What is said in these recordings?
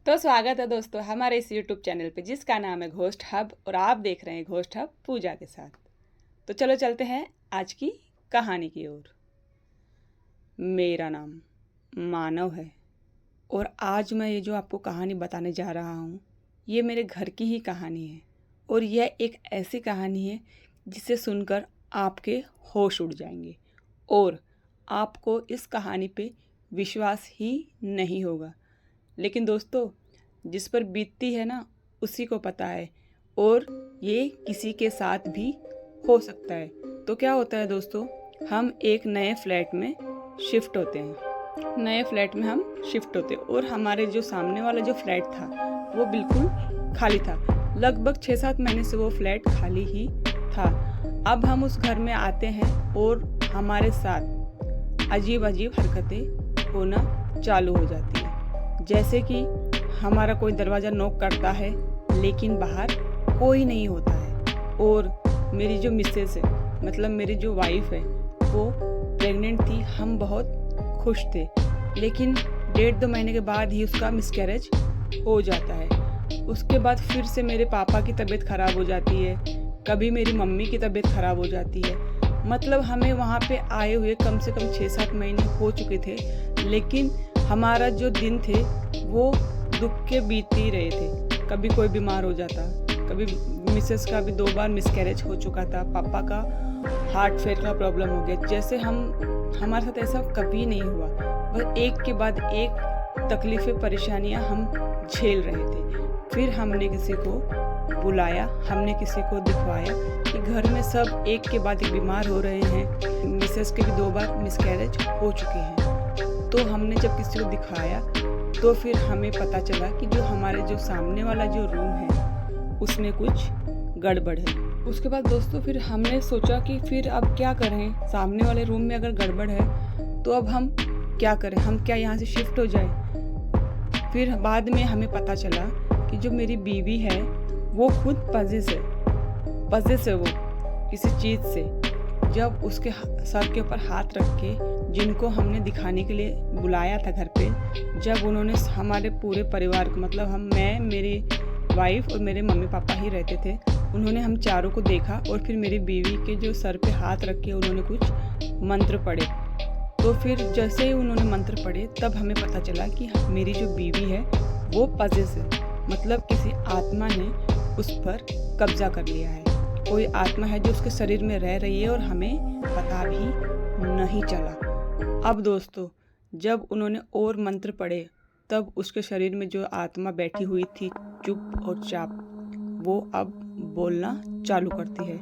तो स्वागत है दोस्तों हमारे इस YouTube चैनल पे जिसका नाम है घोस्ट हब और आप देख रहे हैं घोस्ट हब पूजा के साथ। तो चलो चलते हैं आज की कहानी की ओर। मेरा नाम मानव है और आज मैं ये जो आपको कहानी बताने जा रहा हूँ ये मेरे घर की ही कहानी है और यह एक ऐसी कहानी है जिसे सुनकर आपके होश उड़ जाएंगे और आपको इस कहानी पे विश्वास ही नहीं होगा। लेकिन दोस्तों जिस पर बीतती है ना उसी को पता है और ये किसी के साथ भी हो सकता है। तो क्या होता है दोस्तों, हम एक नए फ्लैट में शिफ्ट होते हैं और हमारे जो सामने वाला जो फ्लैट था वो बिल्कुल खाली था। लगभग 6-7 महीने से वो फ्लैट खाली ही था। अब हम उस घर में आते हैं और हमारे साथ अजीब अजीब हरकतें होना चालू हो जाती है। जैसे कि हमारा कोई दरवाज़ा नॉक करता है लेकिन बाहर कोई नहीं होता है और मेरी जो मिसेस है मतलब मेरी जो वाइफ है वो प्रेग्नेंट थी। हम बहुत खुश थे लेकिन 1.5-2 महीने के बाद ही उसका मिसकैरेज हो जाता है। उसके बाद फिर से मेरे पापा की तबीयत ख़राब हो जाती है, कभी मेरी मम्मी की तबीयत ख़राब हो जाती है। मतलब हमें वहाँ पे आए हुए कम से कम 6-7 महीने हो चुके थे लेकिन हमारा जो दिन थे वो दुख के बीत ही रहे थे। कभी कोई बीमार हो जाता, कभी मिसेस का भी 2 बार मिसकैरेज हो चुका था, पापा का हार्ट फेल का प्रॉब्लम हो गया। जैसे हमारे साथ ऐसा कभी नहीं हुआ। बस एक के बाद एक तकलीफ़ें परेशानियां हम झेल रहे थे। फिर हमने किसी को बुलाया, हमने किसी को दिखवाया कि घर में सब एक के बाद एक बीमार हो रहे हैं। मिसेस के भी 2 बार मिसकैरेज हो चुके हैं। तो हमने जब किसी को दिखाया तो फिर हमें पता चला कि जो हमारे जो सामने वाला जो रूम है उसमें कुछ गड़बड़ है। उसके बाद दोस्तों फिर हमने सोचा कि फिर अब क्या करें, सामने वाले रूम में अगर गड़बड़ है तो अब हम क्या करें, हम क्या यहाँ से शिफ्ट हो जाए। फिर बाद में हमें पता चला कि जो मेरी बीवी है वो खुद पजेस है वो किसी चीज़ से। जब उसके सर के ऊपर हाथ रख के जिनको हमने दिखाने के लिए बुलाया था घर पे, जब उन्होंने हमारे पूरे परिवार को मतलब मैं मेरी वाइफ और मेरे मम्मी पापा ही रहते थे, उन्होंने हम चारों को देखा और फिर मेरी बीवी के जो सर पे हाथ रख के उन्होंने कुछ मंत्र पढ़े। तो फिर जैसे ही उन्होंने मंत्र पढ़े तब हमें पता चला कि मेरी जो बीवी है वो पजेस है, मतलब किसी आत्मा ने उस पर कब्जा कर लिया है। कोई आत्मा है जो उसके शरीर में रह रही है और हमें पता भी नहीं चला। अब दोस्तों जब उन्होंने और मंत्र पढ़े तब उसके शरीर में जो आत्मा बैठी हुई थी चुप और चाप, वो अब बोलना चालू करती है,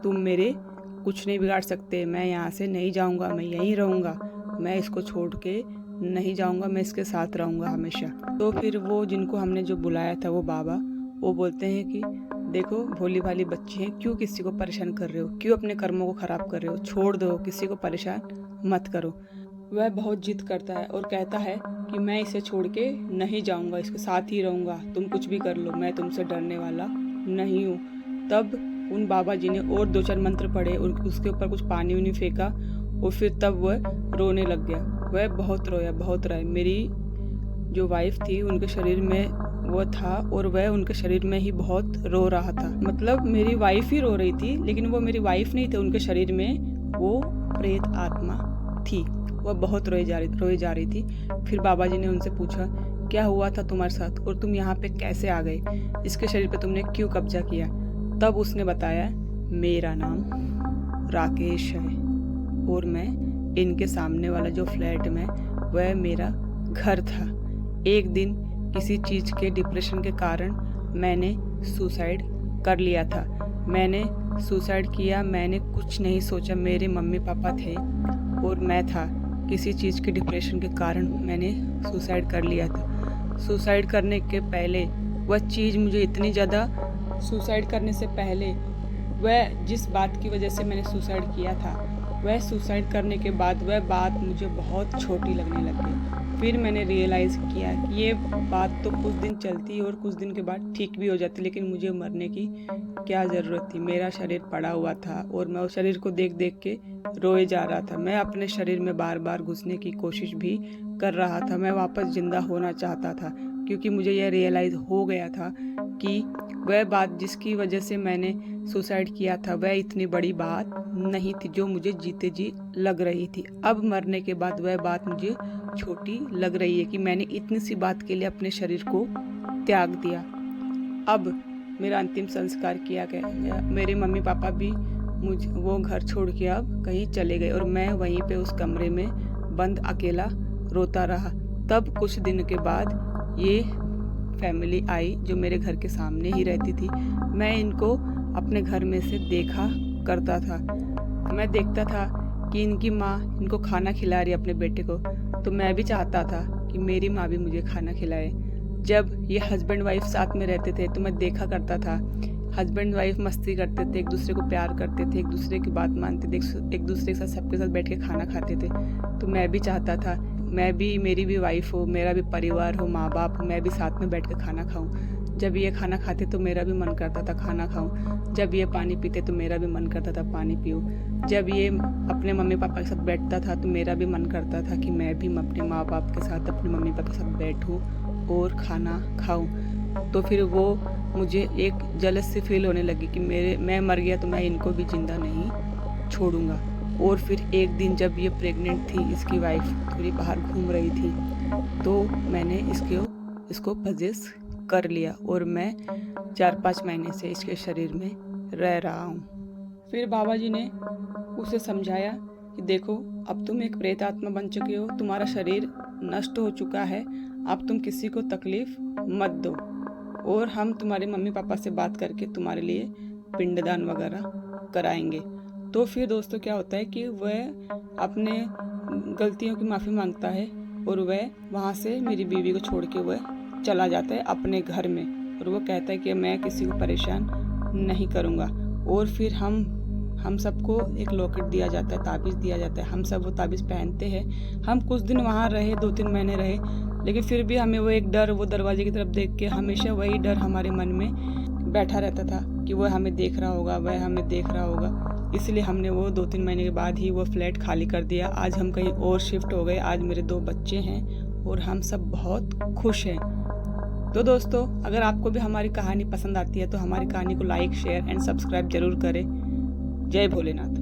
तुम मेरे कुछ नहीं बिगाड़ सकते, मैं यहाँ से नहीं जाऊँगा, मैं यहीं रहूँगा, मैं इसको छोड़ के नहीं जाऊँगा, मैं इसके साथ रहूँगा हमेशा। तो फिर वो जिनको हमने जो बुलाया था वो बाबा, वो बोलते हैं कि देखो भोली भाली बच्ची है, क्यों किसी को परेशान कर रहे हो, क्यों अपने कर्मों को ख़राब कर रहे हो, छोड़ दो, किसी को परेशान मत करो। वह बहुत जिद करता है और कहता है कि मैं इसे छोड़ के नहीं जाऊंगा, इसके साथ ही रहूंगा, तुम कुछ भी कर लो, मैं तुमसे डरने वाला नहीं हूँ। तब उन बाबा जी ने और 2-4 मंत्र पढ़े और उसके ऊपर कुछ पानी उनी फेंका और फिर तब वह रोने लग गया। वह बहुत रोया। मेरी जो वाइफ थी उनके शरीर में वो था और वह उनके शरीर में ही बहुत रो रहा था। मतलब मेरी वाइफ ही रो रही थी लेकिन वो मेरी वाइफ नहीं थी, उनके शरीर में वो प्रेत आत्मा थी। वह बहुत रोई जा रही थी। फिर बाबा जी ने उनसे पूछा क्या हुआ था तुम्हारे साथ और तुम यहाँ पे कैसे आ गए, इसके शरीर पे तुमने क्यों कब्जा किया। तब उसने बताया मेरा नाम राकेश है और मैं इनके सामने वाला जो फ्लैट में वह मेरा घर था। एक दिन किसी चीज़ के डिप्रेशन के कारण मैंने सुसाइड कर लिया था। मैंने सुसाइड किया, मैंने कुछ नहीं सोचा, मेरे मम्मी पापा थे और मैं था। किसी चीज़ के डिप्रेशन के कारण मैंने सुसाइड कर लिया था। सुसाइड करने के पहले वह चीज़ मुझे इतनी ज़्यादा, सुसाइड करने से पहले वह जिस बात की वजह से मैंने सुसाइड किया था वह सुसाइड करने के बाद वह बात मुझे बहुत छोटी लगने लगी। फिर मैंने रियलाइज़ किया कि ये बात तो कुछ दिन चलती और कुछ दिन के बाद ठीक भी हो जाती, लेकिन मुझे मरने की क्या ज़रूरत थी। मेरा शरीर पड़ा हुआ था और मैं उस शरीर को देख देख के रोए जा रहा था। मैं अपने शरीर में बार बार घुसने की कोशिश भी कर रहा था। मैं वापस जिंदा होना चाहता था क्योंकि मुझे यह रियलाइज़ हो गया था कि वह बात जिसकी वजह से मैंने सुसाइड किया था वह इतनी बड़ी बात नहीं थी जो मुझे जीते जी लग रही थी। अब मरने के बाद वह बात मुझे छोटी लग रही है कि मैंने इतनी सी बात के लिए अपने शरीर को त्याग दिया। अब मेरा अंतिम संस्कार किया गया। मेरे मम्मी पापा भी वो घर छोड़ के अब कहीं चले गए और मैं वहीं पे उस कमरे में बंद अकेला रोता रहा। तब कुछ दिन के बाद ये फैमिली आई जो मेरे घर के सामने ही रहती थी। मैं इनको अपने घर में से देखा करता था। मैं देखता था कि इनकी माँ इनको खाना खिला रही है अपने बेटे को, तो मैं भी चाहता था कि मेरी माँ भी मुझे खाना खिलाए। जब ये हस्बैंड वाइफ साथ में रहते थे तो मैं देखा करता था हस्बैंड वाइफ मस्ती करते थे, एक दूसरे को प्यार करते थे, एक दूसरे की बात मानते थे, एक दूसरे के साथ सबके साथ बैठ के खाना खाते थे। तो मैं भी चाहता था मैं भी, मेरी भी वाइफ हो, मेरा भी परिवार हो, माँ बाप हो, मैं भी साथ में बैठ के खाना खाऊं। जब ये खाना खाते तो मेरा भी मन करता था खाना खाऊं। जब ये पानी पीते तो मेरा भी मन करता था पानी पीऊं। जब ये अपने मम्मी पापा के साथ बैठता था तो मेरा भी मन करता था कि मैं भी अपने माँ बाप के साथ, अपने मम्मी पापा के साथ बैठूं और खाना खाऊं। तो फिर वो मुझे एक जलस सी फील होने लगी कि मैं मर गया तो मैं इनको भी जिंदा नहीं छोड़ूंगा। और फिर एक दिन जब ये प्रेग्नेंट थी, इसकी वाइफ थोड़ी बाहर घूम रही थी, तो मैंने इसको पजेस कर लिया और मैं 4-5 महीने से इसके शरीर में रह रहा हूँ। फिर बाबा जी ने उसे समझाया कि देखो अब तुम एक प्रेत आत्मा बन चुके हो, तुम्हारा शरीर नष्ट हो चुका है, अब तुम किसी को तकलीफ मत दो और हम तुम्हारे मम्मी पापा से बात करके तुम्हारे लिए पिंडदान वगैरह कराएंगे। तो फिर दोस्तों क्या होता है कि वह अपने गलतियों की माफ़ी मांगता है और वह वहाँ से मेरी बीवी को छोड़ के वह चला जाता है अपने घर में और वो कहता है कि मैं किसी को परेशान नहीं करूँगा। और फिर हम सबको एक लॉकेट दिया जाता है, ताबीज़ दिया जाता है। हम सब वो ताबीज़ पहनते हैं। हम कुछ दिन वहाँ रहे, 2-3 महीने रहे, लेकिन फिर भी हमें वो एक डर, वो दरवाजे की तरफ देख के हमेशा वही डर हमारे मन में बैठा रहता था कि वह हमें देख रहा होगा, वह हमें देख रहा होगा। इसलिए हमने वो 2-3 महीने के बाद ही वो फ्लैट खाली कर दिया। आज हम कहीं और शिफ्ट हो गए। आज मेरे 2 बच्चे हैं और हम सब बहुत खुश हैं। तो दोस्तों अगर आपको भी हमारी कहानी पसंद आती है तो हमारी कहानी को लाइक, शेयर एंड सब्सक्राइब जरूर करें। जय भोलेनाथ।